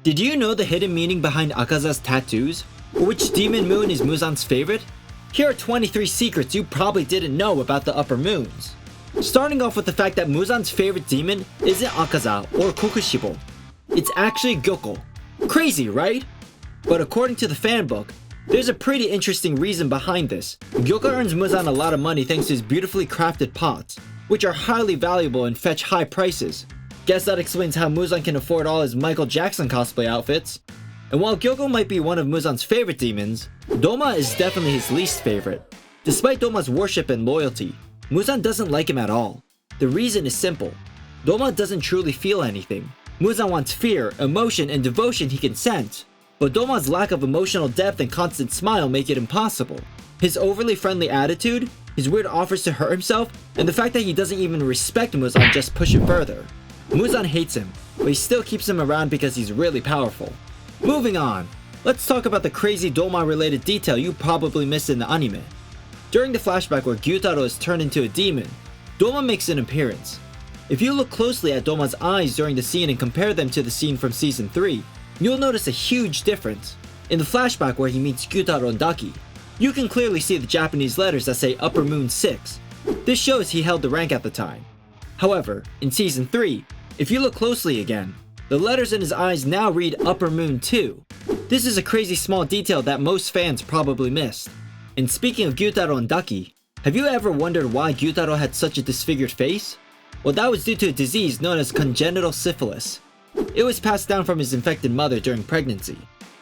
Did you know the hidden meaning behind Akaza's tattoos? Or which demon moon is Muzan's favorite? Here are 23 secrets you probably didn't know about the upper moons. Starting off with the fact that Muzan's favorite demon isn't Akaza or Kokushibo. It's actually Gyoko. Crazy, right? But according to the fanbook, there's a pretty interesting reason behind this. Gyoko earns Muzan a lot of money thanks to his beautifully crafted pots, which are highly valuable and fetch high prices. Guess that explains how Muzan can afford all his Michael Jackson cosplay outfits. And while Gyoko might be one of Muzan's favorite demons, Doma is definitely his least favorite. Despite Doma's worship and loyalty, Muzan doesn't like him at all. The reason is simple. Doma doesn't truly feel anything. Muzan wants fear, emotion, and devotion he can sense. But Doma's lack of emotional depth and constant smile make it impossible. His overly friendly attitude, his weird offers to hurt himself, and the fact that he doesn't even respect Muzan just push it further. Muzan hates him, but he still keeps him around because he's really powerful. Moving on, let's talk about the crazy Doma-related detail you probably missed in the anime. During the flashback where Gyutaro is turned into a demon, Doma makes an appearance. If you look closely at Doma's eyes during the scene and compare them to the scene from Season 3, you'll notice a huge difference. In the flashback where he meets Gyutaro and Daki, you can clearly see the Japanese letters that say Upper Moon 6. This shows he held the rank at the time. However, in Season 3, if you look closely again, the letters in his eyes now read Upper Moon 2. This is a crazy small detail that most fans probably missed. And speaking of Gyutaro and Daki, have you ever wondered why Gyutaro had such a disfigured face? Well, that was due to a disease known as congenital syphilis. It was passed down from his infected mother during pregnancy.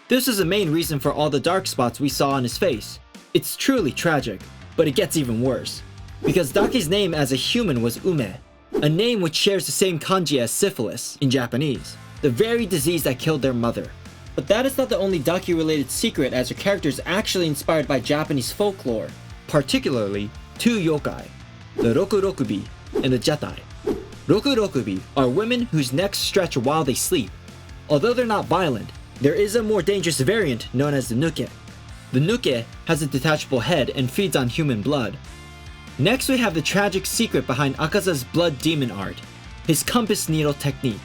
This was the main reason for all the dark spots we saw on his face. It's truly tragic, but it gets even worse. Because Daki's name as a human was Ume, a name which shares the same kanji as syphilis in Japanese, the very disease that killed their mother. But that is not the only Daki-related secret, as her character is actually inspired by Japanese folklore, particularly two yokai, the Rokurokubi and the Jatai. Rokurokubi are women whose necks stretch while they sleep. Although they're not violent, there is a more dangerous variant known as the Nuke. The Nuke has a detachable head and feeds on human blood. Next we have the tragic secret behind Akaza's blood demon art, his compass needle technique.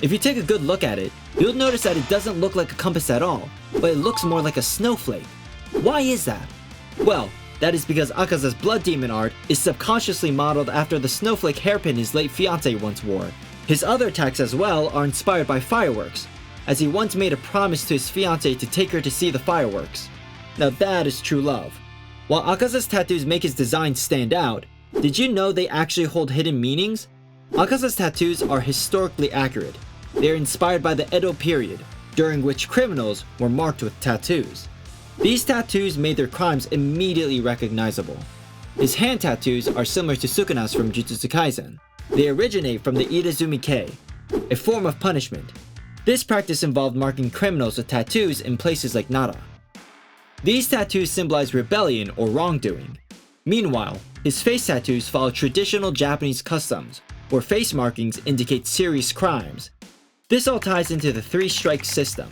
If you take a good look at it, you'll notice that it doesn't look like a compass at all, but it looks more like a snowflake. Why is that? Well, that is because Akaza's blood demon art is subconsciously modeled after the snowflake hairpin his late fiancé once wore. His other attacks as well are inspired by fireworks, as he once made a promise to his fiancé to take her to see the fireworks. Now that is true love. While Akaza's tattoos make his design stand out, did you know they actually hold hidden meanings? Akaza's tattoos are historically accurate. They are inspired by the Edo period, during which criminals were marked with tattoos. These tattoos made their crimes immediately recognizable. His hand tattoos are similar to Sukuna's from Jujutsu Kaisen. They originate from the Itazumi Kei, a form of punishment. This practice involved marking criminals with tattoos in places like Nara. These tattoos symbolize rebellion or wrongdoing. Meanwhile, his face tattoos follow traditional Japanese customs, where face markings indicate serious crimes. This all ties into the three-strike system,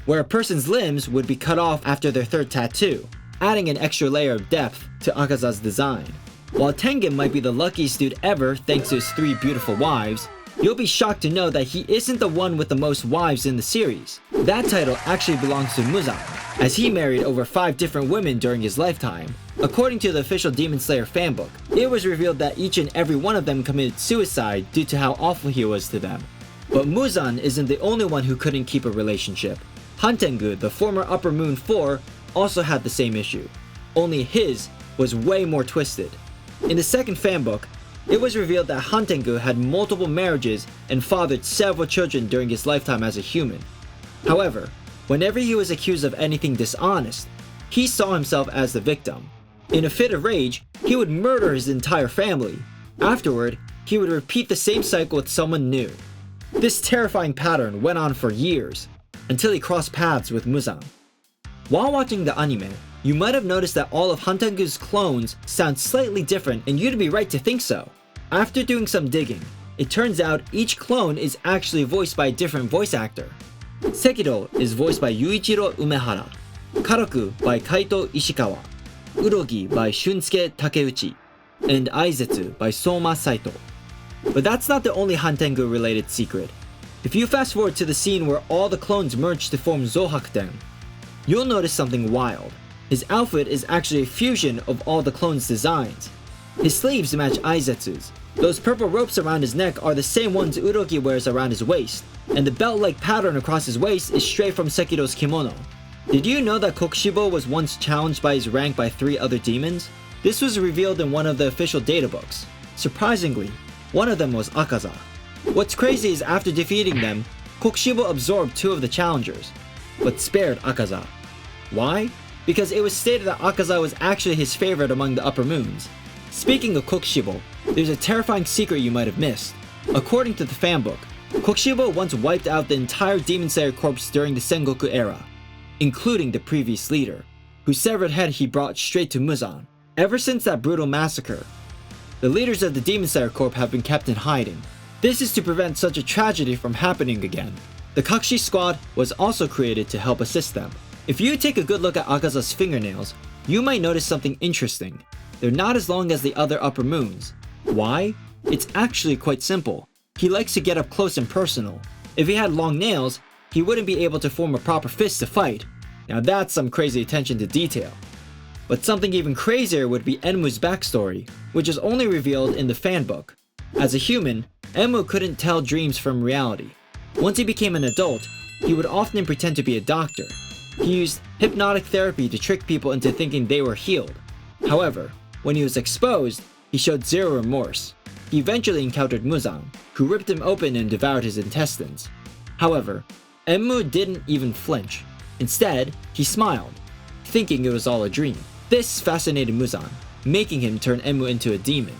where a person's limbs would be cut off after their third tattoo, adding an extra layer of depth to Akaza's design. While Tengen might be the luckiest dude ever thanks to his 3 beautiful wives, you'll be shocked to know that he isn't the one with the most wives in the series. That title actually belongs to Muzan, as he married over 5 different women during his lifetime. According to the official Demon Slayer fanbook, it was revealed that each and every one of them committed suicide due to how awful he was to them. But Muzan isn't the only one who couldn't keep a relationship. Hantengu, the former Upper Moon 4, also had the same issue, only his was way more twisted. In the second fanbook, it was revealed that Hantengu had multiple marriages and fathered several children during his lifetime as a human. However, whenever he was accused of anything dishonest, he saw himself as the victim. In a fit of rage, he would murder his entire family. Afterward, he would repeat the same cycle with someone new. This terrifying pattern went on for years, until he crossed paths with Muzan. While watching the anime, you might have noticed that all of Hantengu's clones sound slightly different, and you'd be right to think so. After doing some digging, it turns out each clone is actually voiced by a different voice actor. Sekiro is voiced by Yuichiro Umehara, Karoku by Kaito Ishikawa, Urogi by Shunsuke Takeuchi, and Aizetsu by Soma Saito. But that's not the only Hantengu related secret. If you fast forward to the scene where all the clones merge to form Zohakden, you'll notice something wild. His outfit is actually a fusion of all the clones' designs. His sleeves match Aizetsu's. Those purple ropes around his neck are the same ones Urogi wears around his waist, and the belt-like pattern across his waist is straight from Sekiro's kimono. Did you know that Kokushibo was once challenged by his rank by 3 other demons? This was revealed in one of the official databooks. Surprisingly, one of them was Akaza. What's crazy is after defeating them, Kokushibo absorbed 2 of the challengers, but spared Akaza. Why? Because it was stated that Akaza was actually his favorite among the Upper Moons. Speaking of Kokushibo, there's a terrifying secret you might have missed. According to the fanbook, Kokushibo once wiped out the entire Demon Slayer corps during the Sengoku era, including the previous leader, whose severed head he brought straight to Muzan. Ever since that brutal massacre, the leaders of the Demon Slayer Corps have been kept in hiding. This is to prevent such a tragedy from happening again. The Kakushi Squad was also created to help assist them. If you take a good look at Akaza's fingernails, you might notice something interesting. They're not as long as the other Upper Moons. Why? It's actually quite simple. He likes to get up close and personal. If he had long nails, he wouldn't be able to form a proper fist to fight. Now that's some crazy attention to detail. But something even crazier would be Enmu's backstory, which is only revealed in the fanbook. As a human, Enmu couldn't tell dreams from reality. Once he became an adult, he would often pretend to be a doctor. He used hypnotic therapy to trick people into thinking they were healed. However, when he was exposed, he showed zero remorse. He eventually encountered Muzan, who ripped him open and devoured his intestines. However, Enmu didn't even flinch. Instead, he smiled, thinking it was all a dream. This fascinated Muzan, making him turn Enmu into a demon.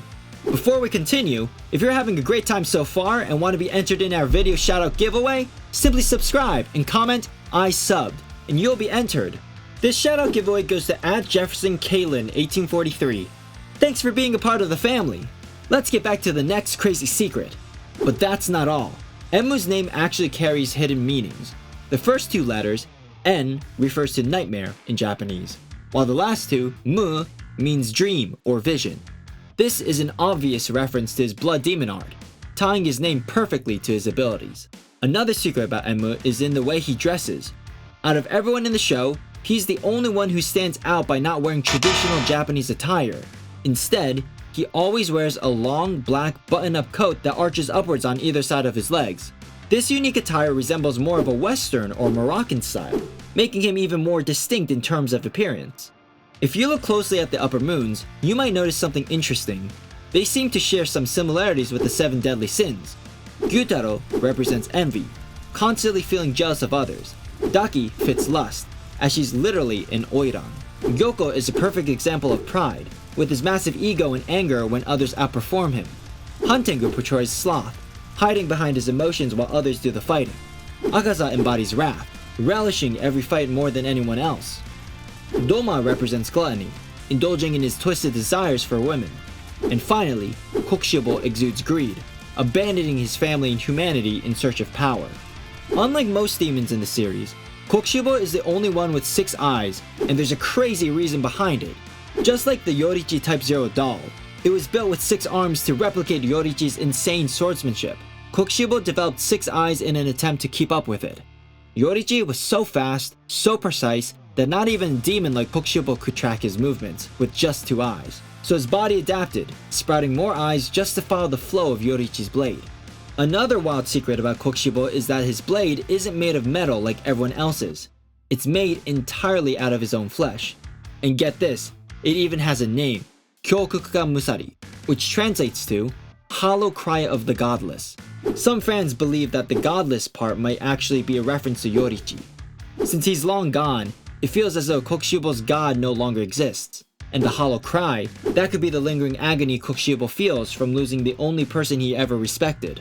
Before we continue, if you're having a great time so far and want to be entered in our video shoutout giveaway, simply subscribe and comment "I subbed" and you'll be entered. This shoutout giveaway goes to @JeffersonKalen1843. Thanks for being a part of the family. Let's get back to the next crazy secret. But that's not all. Enmu's name actually carries hidden meanings. The first 2 letters, N, refers to nightmare in Japanese, while the last 2, Mu, means dream or vision. This is an obvious reference to his blood demon art, tying his name perfectly to his abilities. Another secret about Enmu is in the way he dresses. Out of everyone in the show, he's the only one who stands out by not wearing traditional Japanese attire. Instead, he always wears a long black button-up coat that arches upwards on either side of his legs. This unique attire resembles more of a Western or Moroccan style, making him even more distinct in terms of appearance. If you look closely at the Upper Moons, you might notice something interesting. They seem to share some similarities with the 7 deadly sins. Gyutaro represents envy, constantly feeling jealous of others. Daki fits lust, as she's literally an oiran. Gyoko is a perfect example of pride, with his massive ego and anger when others outperform him. Hantengu portrays sloth, hiding behind his emotions while others do the fighting. Akaza embodies wrath, relishing every fight more than anyone else. Doma represents gluttony, indulging in his twisted desires for women. And finally, Kokushibo exudes greed, abandoning his family and humanity in search of power. Unlike most demons in the series, Kokushibo is the only one with 6 eyes, and there's a crazy reason behind it. Just like the Yorichi Type 0 doll, it was built with 6 arms to replicate Yorichi's insane swordsmanship. Kokushibo developed 6 eyes in an attempt to keep up with it. Yorichi was so fast, so precise, that not even a demon like Kokushibo could track his movements with just 2 eyes. So his body adapted, sprouting more eyes just to follow the flow of Yorichi's blade. Another wild secret about Kokushibo is that his blade isn't made of metal like everyone else's. It's made entirely out of his own flesh. And get this, it even has a name, Kyokuka Musari, which translates to Hollow Cry of the Godless. Some fans believe that the godless part might actually be a reference to Yorichi. Since he's long gone, it feels as though Kokushibo's god no longer exists. And the hollow cry, that could be the lingering agony Kokushibo feels from losing the only person he ever respected.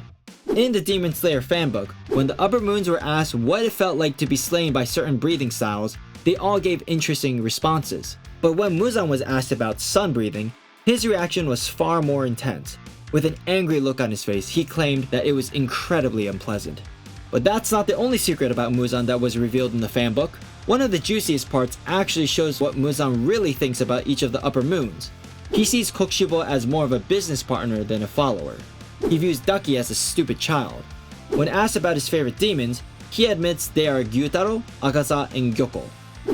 In the Demon Slayer fanbook, when the Upper Moons were asked what it felt like to be slain by certain breathing styles, they all gave interesting responses. But when Muzan was asked about sun breathing, his reaction was far more intense. With an angry look on his face, he claimed that it was incredibly unpleasant. But that's not the only secret about Muzan that was revealed in the fanbook. One of the juiciest parts actually shows what Muzan really thinks about each of the Upper Moons. He sees Kokushibo as more of a business partner than a follower. He views Ducky as a stupid child. When asked about his favorite demons, he admits they are Gyutaro, Akaza, and Gyoko.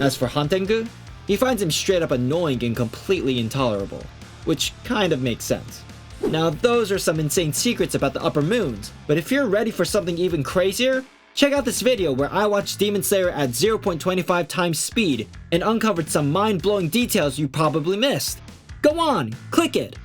As for Hantengu, he finds him straight up annoying and completely intolerable, which kind of makes sense. Now those are some insane secrets about the upper moons, but if you're ready for something even crazier, check out this video where I watched Demon Slayer at 0.25 times speed and uncovered some mind-blowing details you probably missed. Go on, click it!